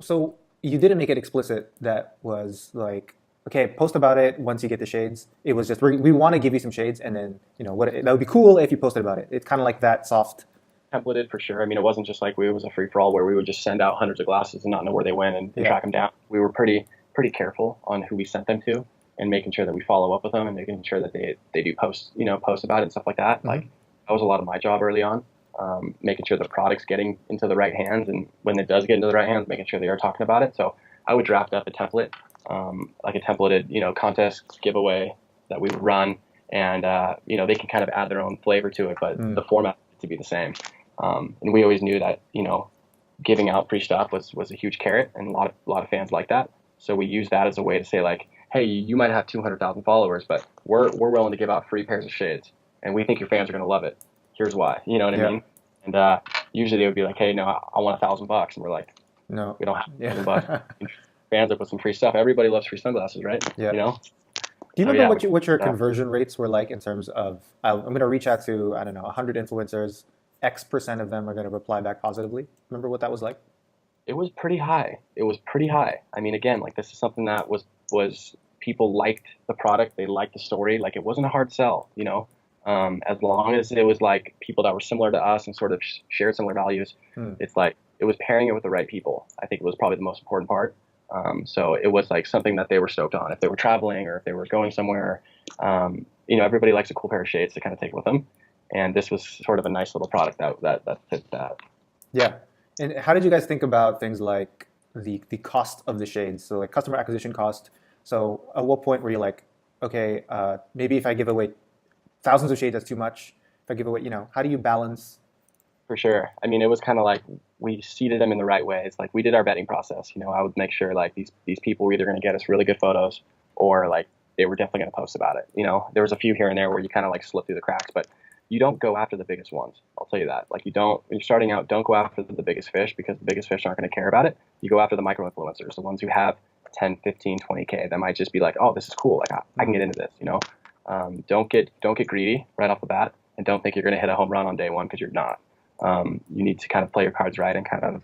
So you didn't make it explicit that was like, okay, post about it once you get the shades. It was just we want to give you some shades, and then that would be cool if you posted about it. It's kind of like that soft. Templated for sure. I mean, it wasn't just like it was a free for all where we would just send out hundreds of glasses and not know where they went and Yeah. track them down. We were pretty careful on who we sent them to and making sure that we follow up with them and making sure that they do post about it and stuff like that. Like Hmm. that was a lot of my job early on, making sure the product's getting into the right hands, and when it does get into the right hands, making sure they are talking about it. So I would draft up a template, like a templated contest giveaway that we would run, and they can kind of add their own flavor to it, but Mm. the format to be the same. And we always knew that giving out free stuff was a huge carrot, and a lot of fans like that. So we use that as a way to say like, hey, you might have 200,000 followers, but we're willing to give out free pairs of shades, and we think your fans are going to love it. Here's why. You know what I Yeah. mean? And usually they would be like, hey, no, I want $1,000, and we're like, No. we don't have $1,000. Yeah. Fans up with some free stuff. Everybody loves free sunglasses, right? Yeah. You know? Do you So remember yeah, what your that. conversion rates were like in terms of I'm going to reach out to, I don't know, 100 influencers, X% of them are going to reply back positively. Remember what that was like? It was pretty high. It was pretty high. I mean, again, like this is something that was people liked the product, they liked the story. Like it wasn't a hard sell. As long as it was like people that were similar to us and sort of shared similar values. Hmm. It's like it was pairing it with the right people. I think it was probably the most important part. So it was like something that they were stoked on. If they were traveling or if they were going somewhere, everybody likes a cool pair of shades to kind of take with them. And this was sort of a nice little product that fit that. Yeah. And how did you guys think about things like the cost of the shades? So like customer acquisition cost. So at what point were you like, okay, maybe if I give away thousands of shades, that's too much. If I give away, how do you balance? For sure. I mean, it was kind of like we seeded them in the right ways. Like we did our vetting process. I would make sure like these people were either going to get us really good photos or like they were definitely going to post about it. There was a few here and there where you kind of like slip through the cracks, but you don't go after the biggest ones. I'll tell you that. Like you don't when you're starting out, don't go after the biggest fish because the biggest fish aren't going to care about it. You go after the micro influencers, the ones who have 10, 15, 20K. That might just be like, oh, this is cool. Like I can get into this. Don't get greedy right off the bat, and don't think you're going to hit a home run on day one because you're not. You need to kind of play your cards right and kind of,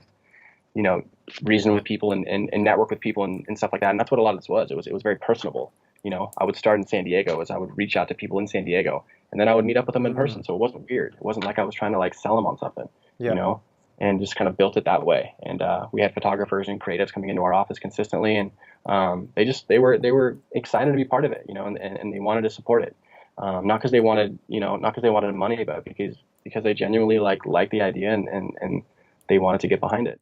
you know, reason with people and network with people and stuff like that. And that's what a lot of this was. It was very personable. I would start in San Diego as I would reach out to people in San Diego, and then I would meet up with them in Mm, person. So it wasn't weird. It wasn't like I was trying to like sell them on something, you yeah. know, and just kind of built it that way. And we had photographers and creatives coming into our office consistently, and they were excited to be part of it, and they wanted to support it. Not because they wanted, not because they wanted money, but because they genuinely liked the idea and they wanted to get behind it.